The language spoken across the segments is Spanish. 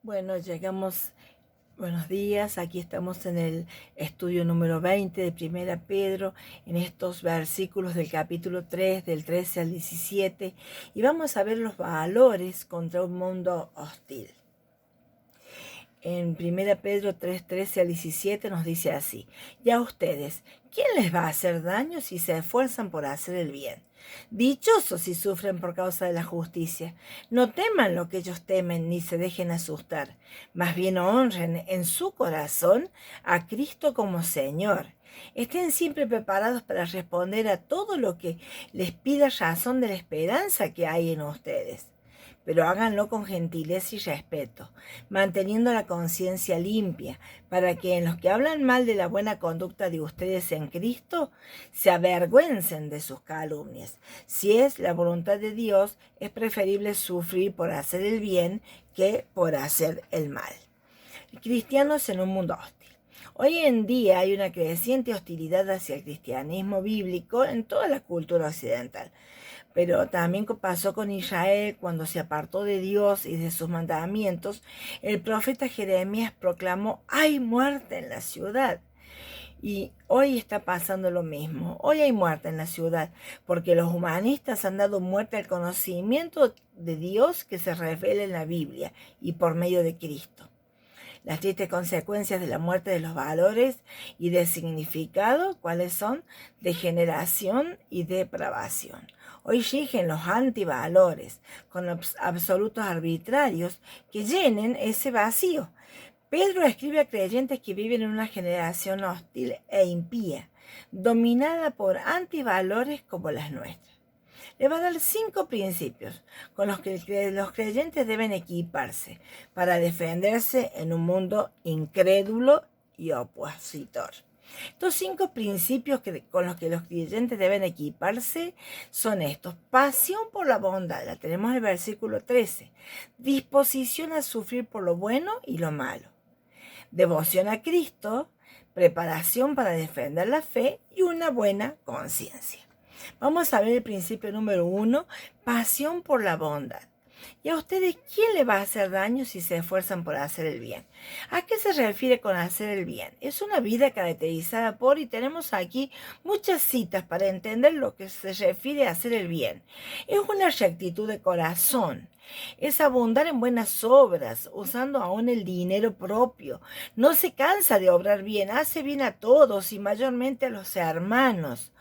Bueno, buenos días, aquí estamos en el estudio número 20 de Primera Pedro, en estos versículos del capítulo 3, del 13 al 17, y vamos a ver los valores contra un mundo hostil. En Primera Pedro 3, 13 al 17 nos dice así: y a ustedes, ¿quién les va a hacer daño si se esfuerzan por hacer el bien? Dichosos si sufren por causa de la justicia. No teman lo que ellos temen, ni se dejen asustar. Más bien honren en su corazón a Cristo como Señor. Estén siempre preparados para responder a todo lo que les pida razón de la esperanza que hay en ustedes, pero háganlo con gentileza y respeto, manteniendo la conciencia limpia, para que en los que hablan mal de la buena conducta de ustedes en Cristo se avergüencen de sus calumnias. Si es la voluntad de Dios, es preferible sufrir por hacer el bien que por hacer el mal. Cristianos en un mundo hostil. Hoy en día hay una creciente hostilidad hacia el cristianismo bíblico en toda la cultura occidental. Pero también pasó con Israel cuando se apartó de Dios y de sus mandamientos. El profeta Jeremías proclamó: hay muerte en la ciudad. Y hoy está pasando lo mismo. Hoy hay muerte en la ciudad porque los humanistas han dado muerte al conocimiento de Dios que se revela en la Biblia y por medio de Cristo. Las tristes consecuencias de la muerte de los valores y del significado, ¿cuáles son? Degeneración y depravación. Hoy rigen los antivalores con absolutos arbitrarios que llenen ese vacío. Pedro escribe a creyentes que viven en una generación hostil e impía, dominada por antivalores como las nuestras. Le va a dar 5 principios con los que los creyentes deben equiparse para defenderse en un mundo incrédulo y opositor. Estos 5 principios con los que los creyentes deben equiparse son estos: pasión por la bondad, la tenemos en el versículo 13, disposición a sufrir por lo bueno y lo malo, devoción a Cristo, preparación para defender la fe y una buena conciencia. Vamos a ver el principio número 1, pasión por la bondad. ¿Y a ustedes quién le va a hacer daño si se esfuerzan por hacer el bien? ¿A qué se refiere con hacer el bien? Es una vida caracterizada por, y tenemos aquí muchas citas para entender lo que se refiere a hacer el bien. Es una rectitud de corazón. Es abundar en buenas obras, usando aún el dinero propio. No se cansa de obrar bien, hace bien a todos y mayormente a los hermanos.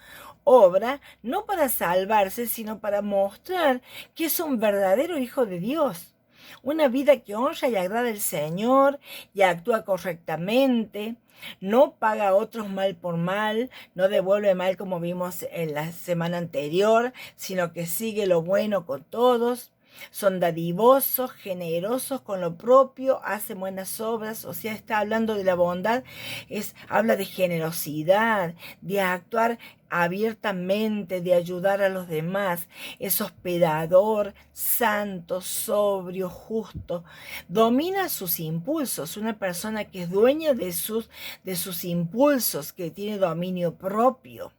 Obra no para salvarse, sino para mostrar que es un verdadero hijo de Dios. Una vida que honra y agrada al Señor y actúa correctamente. No paga a otros mal por mal, no devuelve mal como vimos en la semana anterior, sino que sigue lo bueno con todos. Son dadivosos, generosos con lo propio, hacen buenas obras. O sea, está hablando de la bondad, habla de generosidad, de actuar abiertamente, de ayudar a los demás. Es hospedador, santo, sobrio, justo. Domina sus impulsos. Una persona que es dueña de sus impulsos, que tiene dominio propio.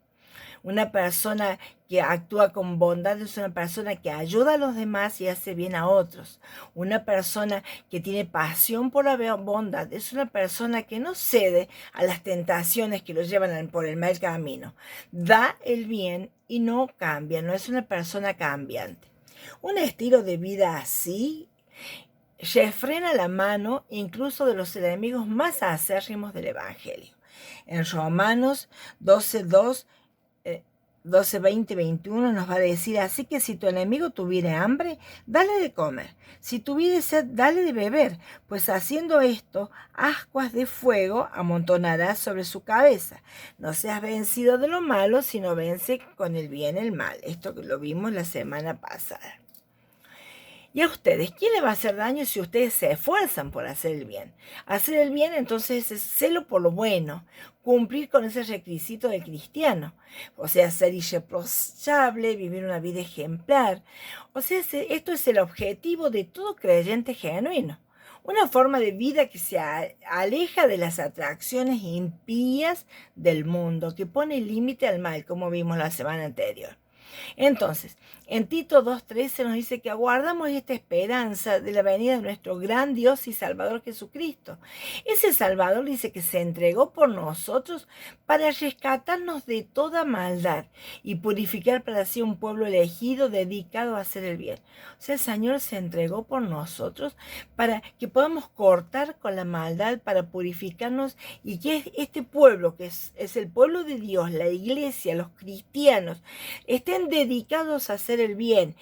Una persona que actúa con bondad es una persona que ayuda a los demás y hace bien a otros. Una persona que tiene pasión por la bondad es una persona que no cede a las tentaciones que lo llevan por el mal camino. Da el bien y no cambia, no es una persona cambiante. Un estilo de vida así refrena la mano incluso de los enemigos más acérrimos del Evangelio. En Romanos 12:2 12, 20, 21 nos va a decir: así que si tu enemigo tuviere hambre, dale de comer; si tuviere sed, dale de beber, pues haciendo esto, ascuas de fuego amontonarás sobre su cabeza. No seas vencido de lo malo, sino vence con el bien el mal. Esto que lo vimos la semana pasada. ¿Y a ustedes quién le va a hacer daño si ustedes se esfuerzan por hacer el bien? Hacer el bien entonces es celo por lo bueno, cumplir con ese requisito del cristiano, o sea, ser irreprochable, vivir una vida ejemplar. O sea, esto es el objetivo de todo creyente genuino. Una forma de vida que se aleja de las atracciones impías del mundo, que pone límite al mal, como vimos la semana anterior. Entonces, en Tito 2:13 nos dice que aguardamos esta esperanza de la venida de nuestro gran Dios y Salvador Jesucristo. Ese Salvador dice que se entregó por nosotros para rescatarnos de toda maldad y purificar para sí un pueblo elegido dedicado a hacer el bien. O sea, el Señor se entregó por nosotros para que podamos cortar con la maldad, para purificarnos y que este pueblo, que es el pueblo de Dios, la iglesia, los cristianos, estén dedicados a hacer el bien,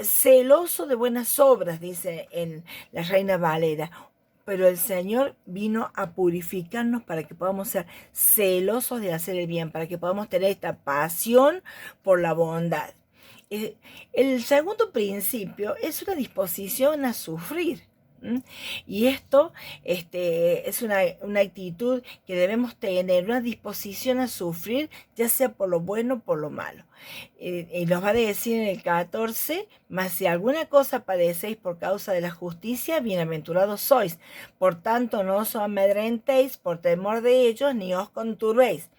celoso de buenas obras, dice en la Reina Valera. Pero el Señor vino a purificarnos para que podamos ser celosos de hacer el bien, para que podamos tener esta pasión por la bondad. El segundo principio es una disposición a sufrir. Y esto es una actitud que debemos tener, una disposición a sufrir, ya sea por lo bueno o por lo malo. Y nos va a decir en el 14, mas si alguna cosa padecéis por causa de la justicia, bienaventurados sois. Por tanto, no os amedrentéis por temor de ellos, ni os conturbéis.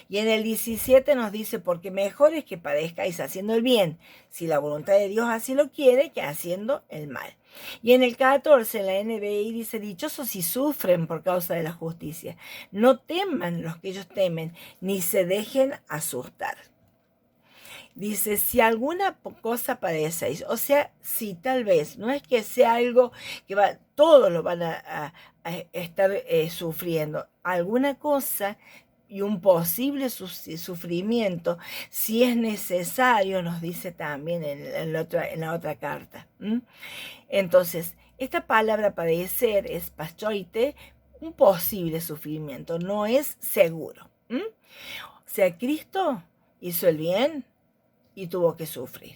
Y en el 17 nos dice, porque mejor es que padezcáis haciendo el bien, si la voluntad de Dios así lo quiere, que haciendo el mal. Y en el 14, en la NBI dice, dichosos si sufren por causa de la justicia. No teman los que ellos temen, ni se dejen asustar. Dice, si alguna cosa padecéis, o sea, si tal vez, no es que sea algo que todos lo van a estar sufriendo, alguna cosa y un posible sufrimiento, si es necesario, nos dice también en la otra carta. Entonces, esta palabra padecer es paschoite, un posible sufrimiento, no es seguro. O sea, Cristo hizo el bien y tuvo que sufrir.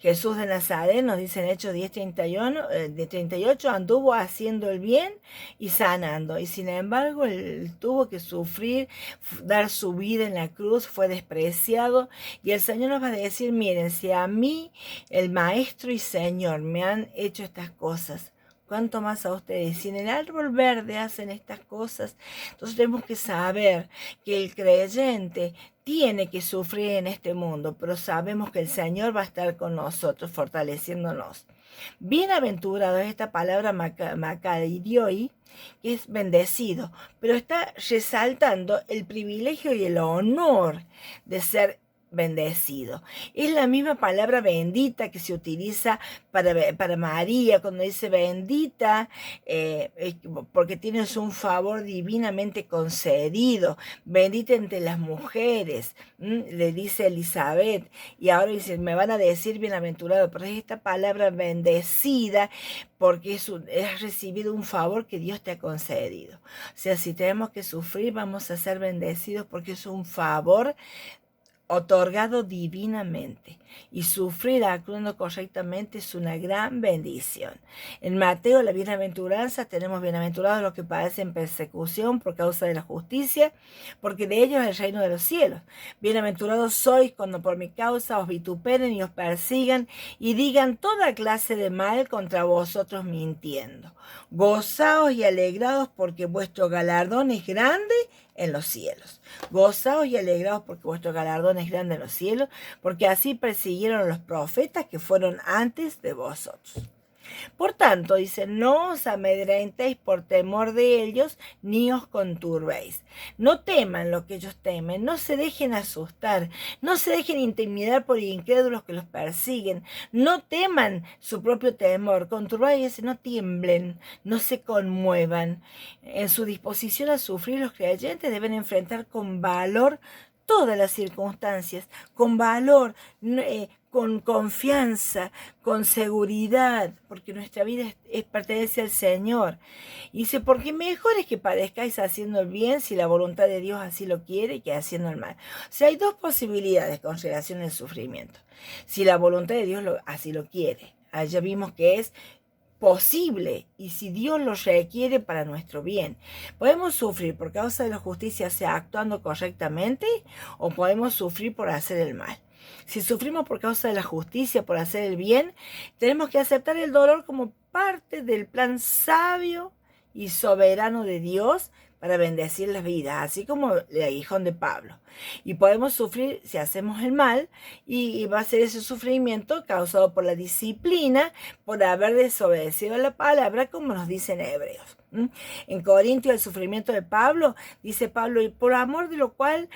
Jesús de Nazaret, nos dice en Hechos 10:38, anduvo haciendo el bien y sanando. Y sin embargo, él tuvo que sufrir, dar su vida en la cruz, fue despreciado. Y el Señor nos va a decir, miren, si a mí, el Maestro y Señor, me han hecho estas cosas, ¿cuánto más a ustedes? Si en el árbol verde hacen estas cosas, entonces tenemos que saber que el creyente tiene que sufrir en este mundo, pero sabemos que el Señor va a estar con nosotros, fortaleciéndonos. Bienaventurado es esta palabra makarioi, que es bendecido, pero está resaltando el privilegio y el honor de ser bendecido. Es la misma palabra bendita que se utiliza para María cuando dice bendita, porque tienes un favor divinamente concedido, bendita entre las mujeres, le dice Elizabeth, y ahora dice, me van a decir bienaventurado, pero es esta palabra bendecida porque has recibido un favor que Dios te ha concedido. O sea, si tenemos que sufrir, vamos a ser bendecidos porque es un favor otorgado divinamente, y sufrir actuando correctamente es una gran bendición. En Mateo, la bienaventuranza, tenemos bienaventurados los que padecen persecución por causa de la justicia, porque de ellos es el reino de los cielos. Bienaventurados sois cuando por mi causa os vituperen y os persigan y digan toda clase de mal contra vosotros mintiendo. Gozaos y alegraos porque vuestro galardón es grande en los cielos. Gozaos y alegraos porque vuestro galardón es grande en los cielos, porque así persiguieron a los profetas que fueron antes de vosotros. Por tanto, dice, no os amedrentéis por temor de ellos, ni os conturbéis. No teman lo que ellos temen, no se dejen asustar, no se dejen intimidar por incrédulos que los persiguen, no teman su propio temor, conturbáis, no tiemblen, no se conmuevan. En su disposición a sufrir, los creyentes deben enfrentar con valor todas las circunstancias, con valor, con confianza, con seguridad, porque nuestra vida pertenece al Señor. Y dice, porque mejor es que padezcáis haciendo el bien, si la voluntad de Dios así lo quiere, que haciendo el mal. O sea, hay dos posibilidades con relación al sufrimiento. Si la voluntad de Dios así lo quiere, allá vimos que es posible, y si Dios lo requiere para nuestro bien. Podemos sufrir por causa de la justicia, sea actuando correctamente, o podemos sufrir por hacer el mal. Si sufrimos por causa de la justicia, por hacer el bien, tenemos que aceptar el dolor como parte del plan sabio y soberano de Dios para bendecir las vidas, así como el aguijón de Pablo. Y podemos sufrir si hacemos el mal, y va a ser ese sufrimiento causado por la disciplina, por haber desobedecido la palabra, como nos dicen Hebreos. En Corintios, el sufrimiento de Pablo, dice Pablo, y por amor de lo cual,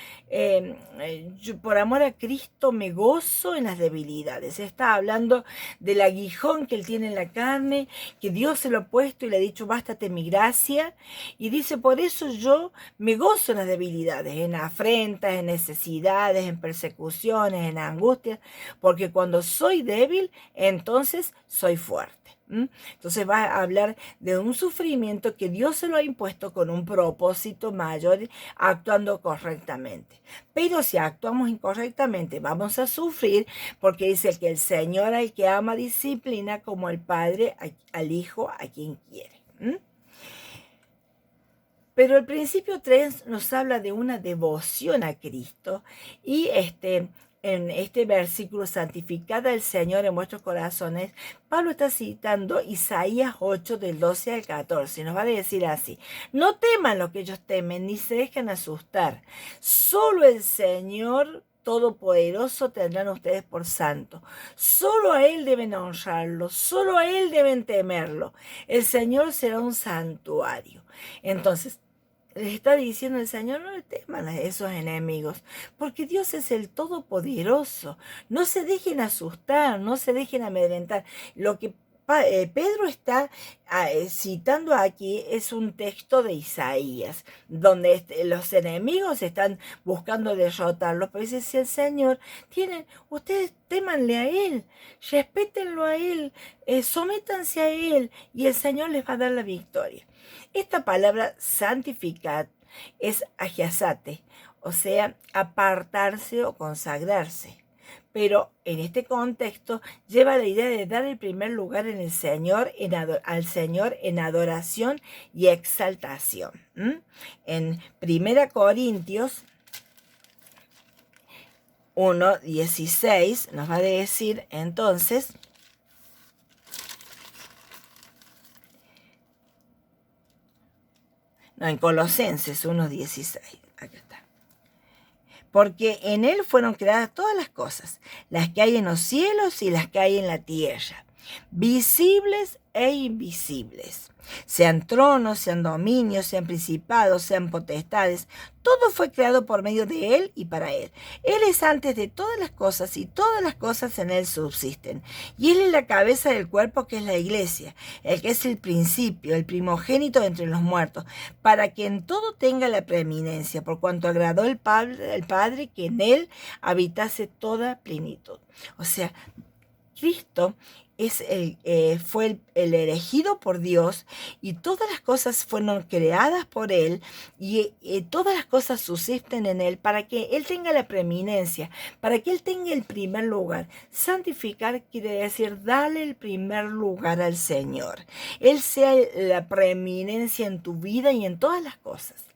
por amor a Cristo me gozo en las debilidades. Está hablando del aguijón que él tiene en la carne, que Dios se lo ha puesto y le ha dicho, bástate mi gracia. Y dice, por eso yo me gozo en las debilidades, en afrentas, en necesidades, en persecuciones, en angustias, porque cuando soy débil, entonces soy fuerte. Entonces va a hablar de un sufrimiento que Dios se lo ha impuesto con un propósito mayor, actuando correctamente. Pero si actuamos incorrectamente, vamos a sufrir, porque dice que el Señor al que ama disciplina, como el Padre al Hijo a quien quiere. Pero el principio 3 nos habla de una devoción a Cristo, y en este versículo, santificad al Señor en vuestros corazones, Pablo está citando Isaías 8 del 12 al 14. Nos va a decir así: no teman lo que ellos temen, ni se dejen asustar. Solo el Señor Todopoderoso tendrán ustedes por santo. Solo a Él deben honrarlo, solo a Él deben temerlo. El Señor será un santuario. Entonces, les está diciendo el Señor, no le teman a esos enemigos, porque Dios es el Todopoderoso. No se dejen asustar, no se dejen amedrentar. Lo que Pedro está citando aquí es un texto de Isaías, donde los enemigos están buscando derrotarlos, pero dice, si el Señor tienen, ustedes témanle a Él, respétenlo a Él, sométanse a Él, y el Señor les va a dar la victoria. Esta palabra santificar es agiasate, o sea, apartarse o consagrarse. Pero en este contexto lleva la idea de dar el primer lugar en el Señor, al Señor en adoración y exaltación. En 1 Corintios 1:16 nos va a decir entonces, en Colosenses 1:16, acá está. Porque en Él fueron creadas todas las cosas, las que hay en los cielos y las que hay en la tierra, visibles e invisibles. Sean tronos, sean dominios, sean principados, sean potestades, todo fue creado por medio de Él y para Él. Él es antes de todas las cosas, y todas las cosas en Él subsisten. Y Él es la cabeza del cuerpo, que es la iglesia, el que es el principio, el primogénito de entre los muertos, para que en todo tenga la preeminencia, por cuanto agradó el Padre que en Él habitase toda plenitud. O sea, Cristo fue el elegido por Dios, y todas las cosas fueron creadas por Él, y todas las cosas subsisten en Él, para que Él tenga la preeminencia, para que Él tenga el primer lugar. Santificar quiere decir darle el primer lugar al Señor. Él sea la preeminencia en tu vida y en todas las cosas.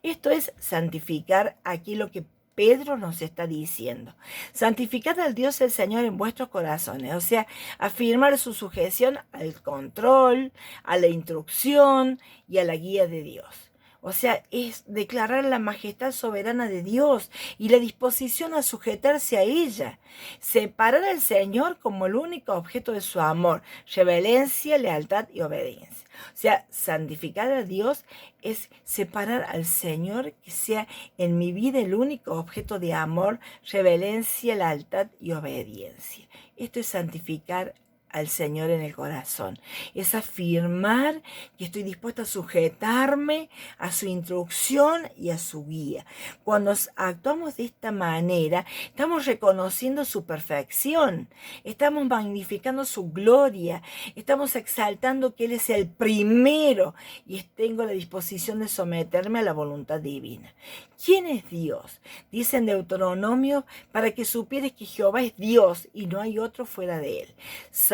Esto es santificar aquí lo que Pedro nos está diciendo. Santificad al Dios el Señor en vuestros corazones, o sea, afirmar su sujeción al control, a la instrucción y a la guía de Dios. O sea, es declarar la majestad soberana de Dios y la disposición a sujetarse a ella. Separar al Señor como el único objeto de su amor, reverencia, lealtad y obediencia. O sea, santificar a Dios es separar al Señor, que sea en mi vida el único objeto de amor, reverencia, lealtad y obediencia. Esto es santificar al Señor en el corazón. Es afirmar que estoy dispuesta a sujetarme a su instrucción y a su guía. Cuando actuamos de esta manera, estamos reconociendo su perfección, estamos magnificando su gloria, estamos exaltando que Él es el primero, y tengo la disposición de someterme a la voluntad divina. ¿Quién es Dios? Dice en Deuteronomio, para que supieres que Jehová es Dios y no hay otro fuera de Él.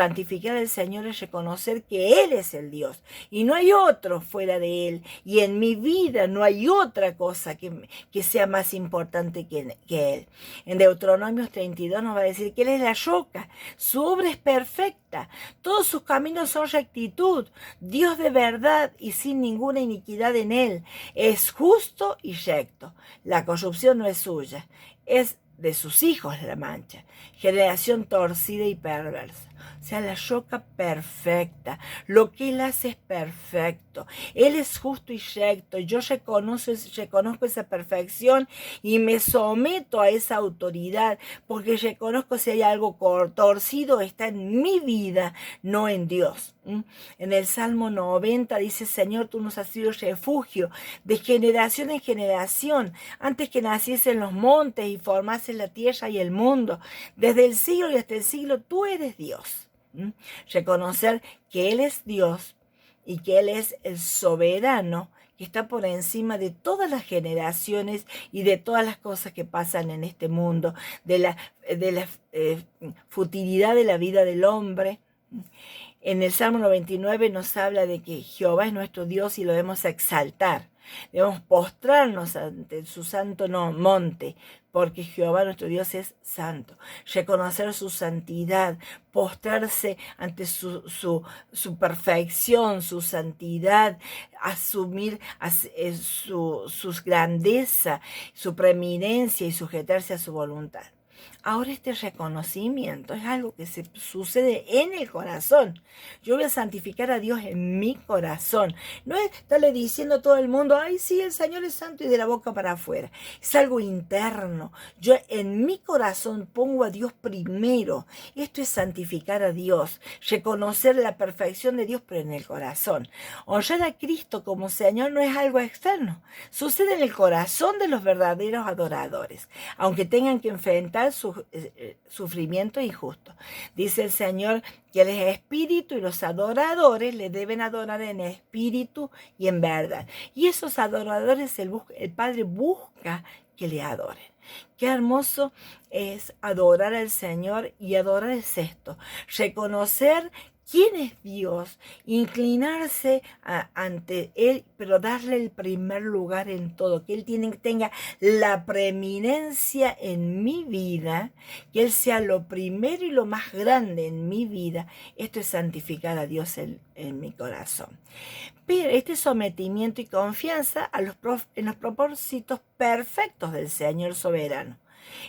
Santificar al Señor es reconocer que Él es el Dios y no hay otro fuera de Él. Y en mi vida no hay otra cosa que sea más importante que Él. En Deuteronomios 32 nos va a decir que Él es la roca, su obra es perfecta, todos sus caminos son rectitud, Dios de verdad y sin ninguna iniquidad en Él, es justo y recto. La corrupción no es suya, es de sus hijos la mancha, generación torcida y perversa. O sea, la roca perfecta, lo que Él hace es perfecto, Él es justo y recto, yo reconozco esa perfección y me someto a esa autoridad, porque reconozco si hay algo torcido está en mi vida, no en Dios. En el Salmo 90 dice, Señor, tú nos has sido refugio de generación en generación, antes que naciesen los montes y formasen la tierra y el mundo, desde el siglo y hasta el siglo, tú eres Dios. Reconocer que Él es Dios y que Él es el soberano que está por encima de todas las generaciones y de todas las cosas que pasan en este mundo, de la futilidad de la vida del hombre. En el Salmo 99 nos habla de que Jehová es nuestro Dios y lo debemos exaltar. Debemos postrarnos ante su santo monte, porque Jehová nuestro Dios es santo. Reconocer su santidad, postrarse ante su perfección, su santidad, asumir su grandeza, su preeminencia y sujetarse a su voluntad. Ahora este reconocimiento es algo que se sucede en el corazón. Yo voy a santificar a Dios en mi corazón. No es estarle diciendo a todo el mundo, ay sí, el Señor es santo y de la boca para afuera. Es algo interno. Yo en mi corazón pongo a Dios primero. Esto es santificar a Dios. Reconocer la perfección de Dios, pero en el corazón. Honrar a Cristo como Señor no es algo externo. Sucede en el corazón de los verdaderos adoradores, aunque tengan que enfrentar sus sufrimiento injusto. Dice el Señor que Él es espíritu y los adoradores le deben adorar en espíritu y en verdad. Y esos adoradores el Padre busca que le adoren. Qué hermoso es adorar al Señor, y adorar es esto, reconocer quién es Dios, inclinarse ante Él, pero darle el primer lugar en todo, que Él tenga la preeminencia en mi vida, que Él sea lo primero y lo más grande en mi vida. Esto es santificar a Dios en mi corazón. Pero este sometimiento y confianza en los propósitos perfectos del Señor soberano.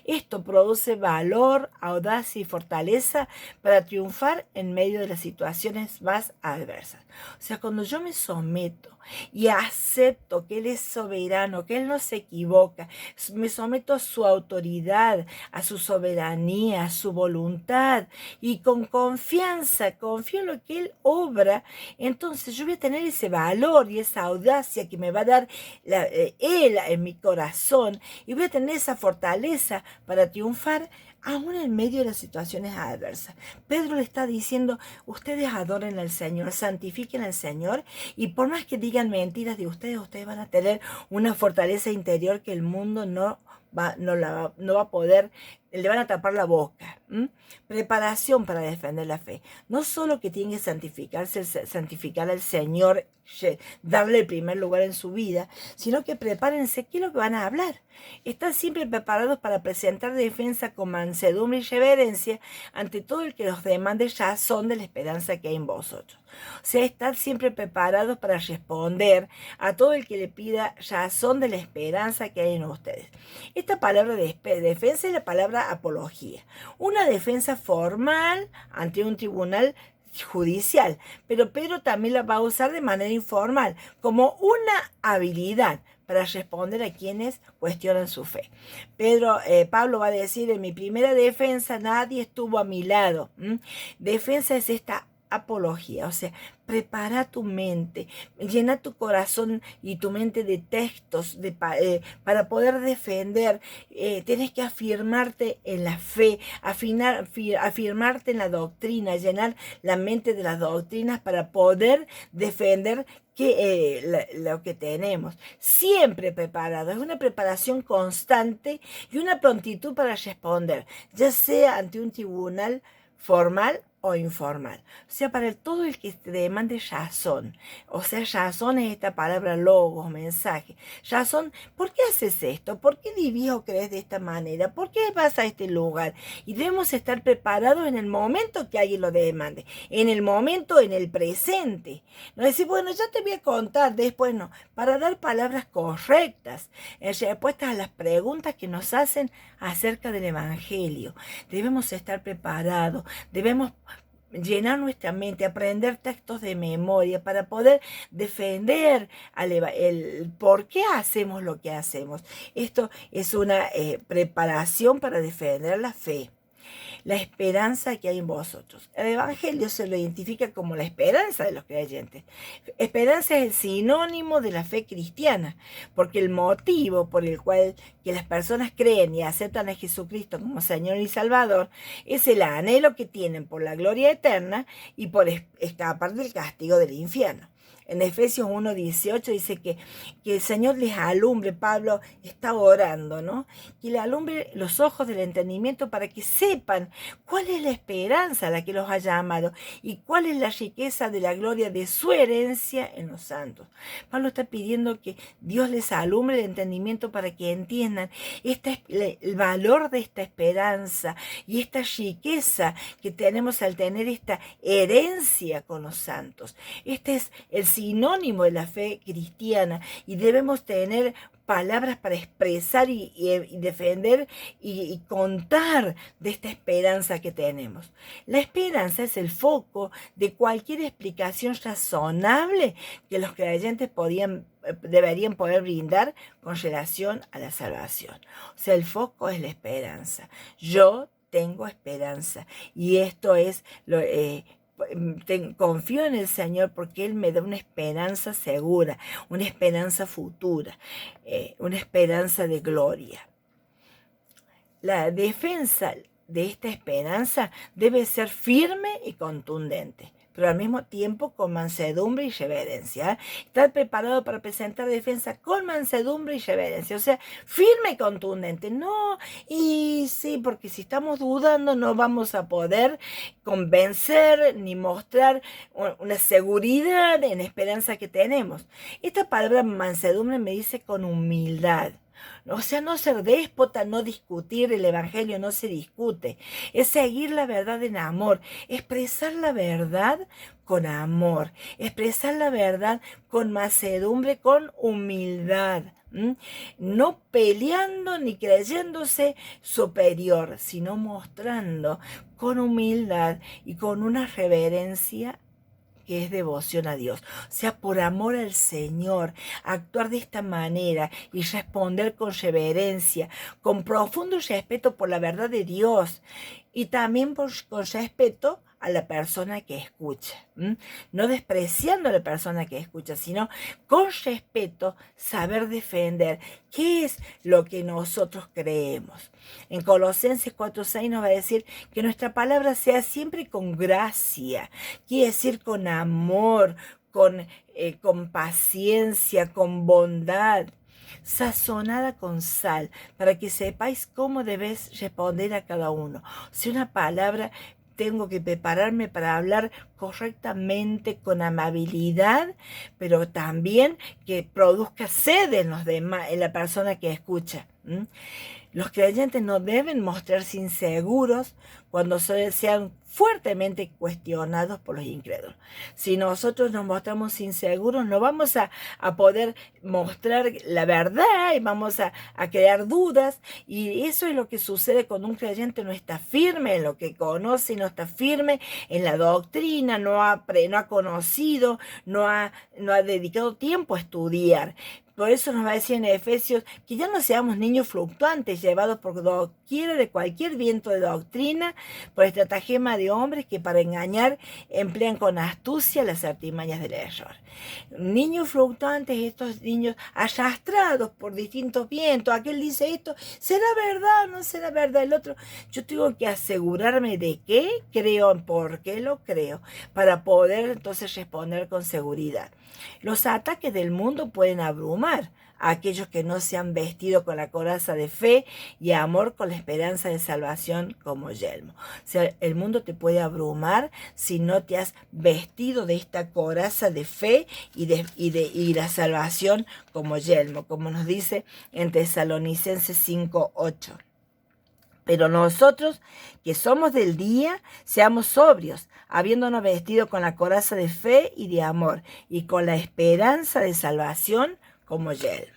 Esto produce valor, audacia y fortaleza para triunfar en medio de las situaciones más adversas. O sea, cuando yo me someto y acepto que Él es soberano, que Él no se equivoca, me someto a su autoridad, a su soberanía, a su voluntad, y con confianza, confío en lo que Él obra, entonces yo voy a tener ese valor y esa audacia que me va a dar Él en mi corazón, y voy a tener esa fortaleza para triunfar aún en medio de las situaciones adversas. Pedro le está diciendo, ustedes adoren al Señor, santifiquen al Señor, y por más que digan mentiras de ustedes van a tener una fortaleza interior que el mundo no va a poder, le van a tapar la boca. Preparación para defender la fe. No solo que tienen que santificar al Señor, darle el primer lugar en su vida, sino que prepárense qué es lo que van a hablar. Están siempre preparados para presentar defensa con mansedumbre y reverencia ante todo el que los demande razón de la esperanza que hay en vosotros. O sea, estar siempre preparados para responder a todo el que le pida razón de la esperanza que hay en ustedes. Esta palabra de defensa es la palabra apología. Una defensa formal ante un tribunal judicial, pero Pedro también la va a usar de manera informal, como una habilidad para responder a quienes cuestionan su fe. Pablo va a decir, en mi primera defensa nadie estuvo a mi lado. Defensa es esta apología, o sea, prepara tu mente, llena tu corazón y tu mente de textos para poder defender. Tienes que afirmarte en la fe, afirmarte en la doctrina, llenar la mente de las doctrinas para poder defender lo que tenemos. Siempre preparado, es una preparación constante y una prontitud para responder, ya sea ante un tribunal formal o informal. O sea, para todo el que te demande razón. O sea, razón es esta palabra logos, mensaje. Razón, ¿por qué haces esto? ¿Por qué vivís o crees de esta manera? ¿Por qué vas a este lugar? Y debemos estar preparados en el momento que alguien lo demande. En el momento, en el presente. No decir, bueno, ya te voy a contar, después no. Para dar palabras correctas, en respuestas a las preguntas que nos hacen acerca del Evangelio. Debemos estar preparados, debemos llenar nuestra mente, aprender textos de memoria para poder defender el por qué hacemos lo que hacemos. Esto es una preparación para defender la fe. La esperanza que hay en vosotros. El Evangelio se lo identifica como la esperanza de los creyentes. Esperanza es el sinónimo de la fe cristiana, porque el motivo por el cual que las personas creen y aceptan a Jesucristo como Señor y Salvador es el anhelo que tienen por la gloria eterna y por escapar del castigo del infierno. En Efesios 1:18 dice que el Señor les alumbre, Pablo está orando, ¿no? Que le alumbre los ojos del entendimiento para que sepan cuál es la esperanza a la que los ha llamado y cuál es la riqueza de la gloria de su herencia en los santos. Pablo está pidiendo que Dios les alumbre el entendimiento para que entiendan el valor de esta esperanza y esta riqueza que tenemos al tener esta herencia con los santos. Este es el sinónimo de la fe cristiana y debemos tener palabras para expresar y defender y contar de esta esperanza que tenemos. La esperanza es el foco de cualquier explicación razonable que los creyentes deberían poder brindar con relación a la salvación. O sea, el foco es la esperanza. Yo tengo esperanza y esto es confío en el Señor porque Él me da una esperanza segura, una esperanza futura, una esperanza de gloria. La defensa de esta esperanza debe ser firme y contundente, pero al mismo tiempo con mansedumbre y reverencia. Estar preparado para presentar defensa con mansedumbre y reverencia, o sea, firme y contundente. No, y sí, porque si estamos dudando no vamos a poder convencer ni mostrar una seguridad en esperanza que tenemos. Esta palabra mansedumbre me dice con humildad. O sea, no ser déspota, no discutir, el Evangelio no se discute. Es seguir la verdad en amor, expresar la verdad con amor, expresar la verdad con mansedumbre, con humildad. No peleando ni creyéndose superior, sino mostrando con humildad y con una reverencia que es devoción a Dios. O sea, por amor al Señor, actuar de esta manera y responder con reverencia, con profundo respeto por la verdad de Dios y también con respeto a la persona que escucha. No despreciando a la persona que escucha, sino con respeto saber defender qué es lo que nosotros creemos. En Colosenses 4:6 nos va a decir que nuestra palabra sea siempre con gracia, quiere decir con amor, con paciencia, con bondad, sazonada con sal, para que sepáis cómo debéis responder a cada uno. Si una palabra tengo que prepararme para hablar correctamente, con amabilidad, pero también que produzca sed en los demás, en la persona que escucha. Los creyentes no deben mostrarse inseguros cuando sean fuertemente cuestionados por los incrédulos. Si nosotros nos mostramos inseguros, no vamos a poder mostrar la verdad y vamos a crear dudas. Y eso es lo que sucede cuando un creyente no está firme en lo que conoce y no está firme en la doctrina, no ha conocido, no ha dedicado tiempo a estudiar. Por eso nos va a decir en Efesios que ya no seamos niños fluctuantes, llevados por doquiera de cualquier viento de doctrina, por estratagema de hombres que para engañar emplean con astucia las artimañas del error. Niños fluctuantes, estos niños arrastrados por distintos vientos. Aquel dice esto, ¿será verdad? ¿No será verdad? El otro, yo tengo que asegurarme de qué creo, por qué lo creo, para poder entonces responder con seguridad. Los ataques del mundo pueden abrumar abrumar a aquellos que no se han vestido con la coraza de fe y amor con la esperanza de salvación como yelmo. O sea, el mundo te puede abrumar si no te has vestido de esta coraza de fe y la salvación como yelmo, como nos dice en Tesalonicenses 5:8. Pero nosotros, que somos del día, seamos sobrios, habiéndonos vestido con la coraza de fe y de amor, y con la esperanza de salvación como yelmo.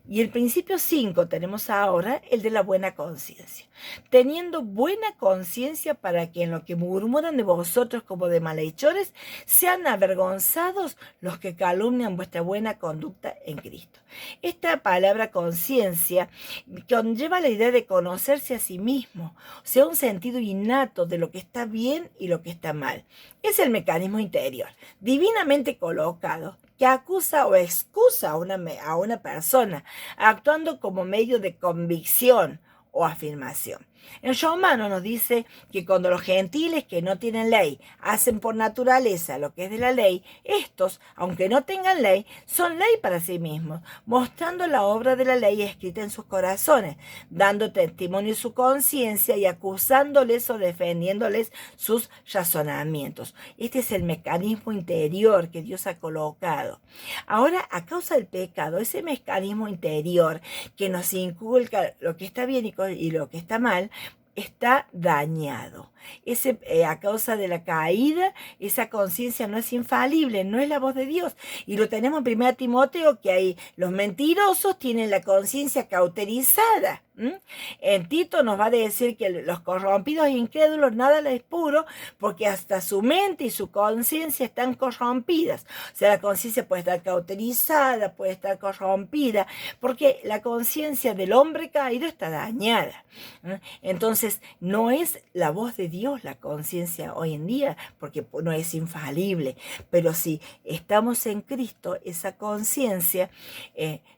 Y el principio 5 tenemos ahora el de la buena conciencia. Teniendo buena conciencia para que en lo que murmuran de vosotros como de malhechores, sean avergonzados los que calumnian vuestra buena conducta en Cristo. Esta palabra conciencia conlleva la idea de conocerse a sí mismo, o sea, un sentido innato de lo que está bien y lo que está mal. Es el mecanismo interior, divinamente colocado, que acusa o excusa a una persona, actuando como medio de convicción o afirmación. En Romano nos dice que cuando los gentiles que no tienen ley hacen por naturaleza lo que es de la ley, estos, aunque no tengan ley, son ley para sí mismos, mostrando la obra de la ley escrita en sus corazones, dando testimonio de su conciencia y acusándoles o defendiéndoles sus razonamientos. Este es el mecanismo interior que Dios ha colocado. Ahora, a causa del pecado, ese mecanismo interior que nos inculca lo que está bien y lo que está mal, está dañado. A causa de la caída, esa conciencia no es infalible, no es la voz de Dios. Y lo tenemos en 1 Timoteo, que ahí los mentirosos tienen la conciencia cauterizada. En Tito nos va a decir que los corrompidos e incrédulos nada les es puro, porque hasta su mente y su conciencia están corrompidas. O sea, la conciencia puede estar cauterizada, puede estar corrompida, porque la conciencia del hombre caído está dañada. Entonces, no es la voz de Dios la conciencia hoy en día, porque no es infalible, pero si estamos en Cristo, esa conciencia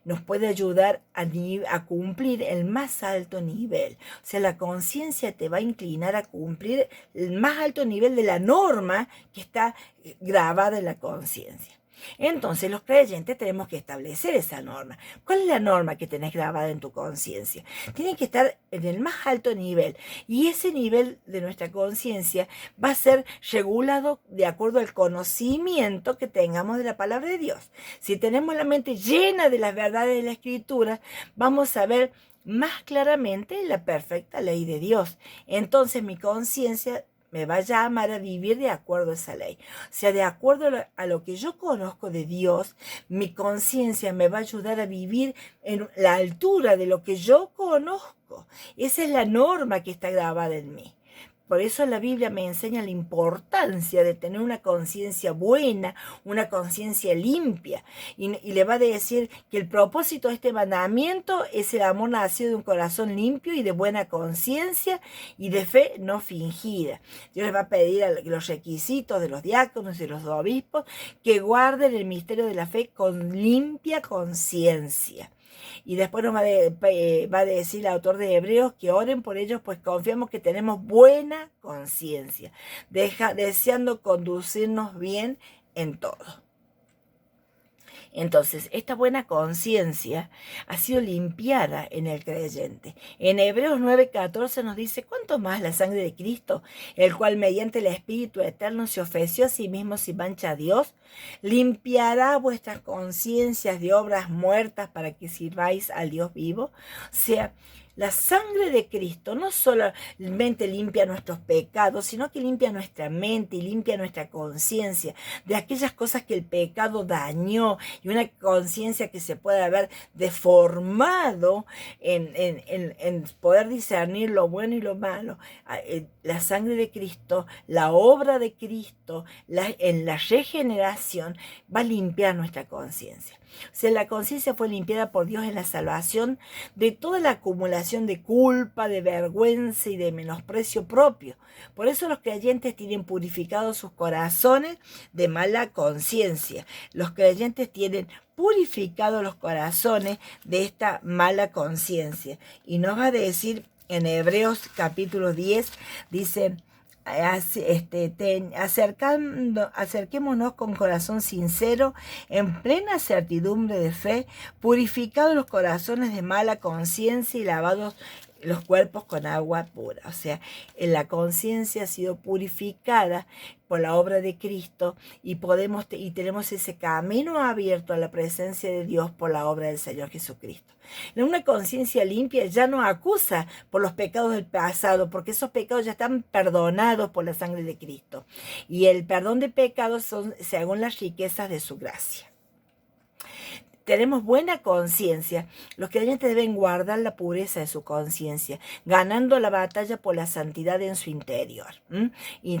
nos puede ayudar a cumplir el más alto nivel. O sea, la conciencia te va a inclinar a cumplir el más alto nivel de la norma que está grabada en la conciencia. Entonces los creyentes tenemos que establecer esa norma. ¿Cuál es la norma que tenés grabada en tu conciencia? Tiene que estar en el más alto nivel, y ese nivel de nuestra conciencia va a ser regulado de acuerdo al conocimiento que tengamos de la palabra de Dios. Si tenemos la mente llena de las verdades de la Escritura, vamos a ver más claramente la perfecta ley de Dios. Entonces mi conciencia me va a llamar a vivir de acuerdo a esa ley. O sea, de acuerdo a lo que yo conozco de Dios, mi conciencia me va a ayudar a vivir en la altura de lo que yo conozco. Esa es la norma que está grabada en mí. Por eso la Biblia me enseña la importancia de tener una conciencia buena, una conciencia limpia. Y le va a decir que el propósito de este mandamiento es el amor nacido de un corazón limpio y de buena conciencia y de fe no fingida. Dios les va a pedir los requisitos de los diáconos y de los obispos que guarden el misterio de la fe con limpia conciencia. Y después nos va a decir el autor de Hebreos que oren por ellos, pues confiamos que tenemos buena conciencia, deseando conducirnos bien en todo. Entonces, esta buena conciencia ha sido limpiada en el creyente. En Hebreos 9:14 nos dice: ¿cuánto más la sangre de Cristo, el cual mediante el Espíritu Eterno se ofreció a sí mismo sin mancha a Dios, limpiará vuestras conciencias de obras muertas para que sirváis al Dios vivo? O sea, la sangre de Cristo no solamente limpia nuestros pecados, sino que limpia nuestra mente y limpia nuestra conciencia de aquellas cosas que el pecado dañó, y una conciencia que se puede haber deformado en poder discernir lo bueno y lo malo. La sangre de Cristo, la obra de Cristo, en la regeneración va a limpiar nuestra conciencia. O sea, la conciencia fue limpiada por Dios en la salvación de toda la acumulación de culpa, de vergüenza y de menosprecio propio. Por eso los creyentes tienen purificados sus corazones de mala conciencia. Los creyentes tienen purificados los corazones de esta mala conciencia. Y nos va a decir en Hebreos capítulo 10, dice: acerquémonos con corazón sincero, en plena certidumbre de fe, purificados los corazones de mala conciencia y lavados los cuerpos con agua pura. O sea, la conciencia ha sido purificada por la obra de Cristo y tenemos ese camino abierto a la presencia de Dios por la obra del Señor Jesucristo. Una conciencia limpia ya no acusa por los pecados del pasado, porque esos pecados ya están perdonados por la sangre de Cristo. Y el perdón de pecados son según las riquezas de su gracia. Tenemos buena conciencia. Los creyentes deben guardar la pureza de su conciencia, ganando la batalla por la santidad en su interior. Y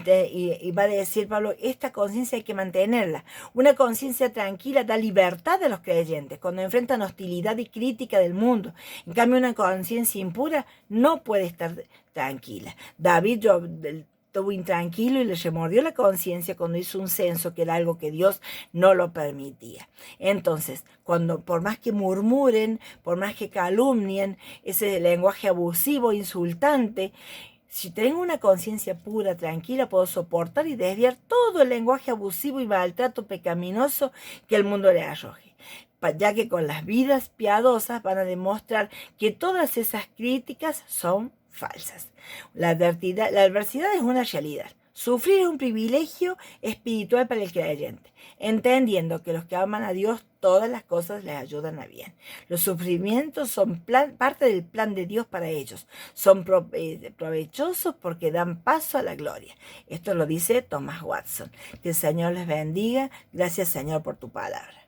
va a decir Pablo, esta conciencia hay que mantenerla. Una conciencia tranquila da libertad a los creyentes cuando enfrentan hostilidad y crítica del mundo. En cambio, una conciencia impura no puede estar tranquila. David estuvo intranquilo y le remordió la conciencia cuando hizo un censo, que era algo que Dios no lo permitía. Entonces, por más que murmuren, por más que calumnien, ese lenguaje abusivo, insultante, si tengo una conciencia pura, tranquila, puedo soportar y desviar todo el lenguaje abusivo y maltrato pecaminoso que el mundo le arroje, ya que con las vidas piadosas van a demostrar que todas esas críticas son falsas. La adversidad es una realidad. Sufrir es un privilegio espiritual para el creyente, entendiendo que los que aman a Dios, todas las cosas les ayudan a bien. Los sufrimientos son parte del plan de Dios para ellos. Son provechosos porque dan paso a la gloria. Esto lo dice Thomas Watson. Que el Señor les bendiga. Gracias, Señor, por tu palabra.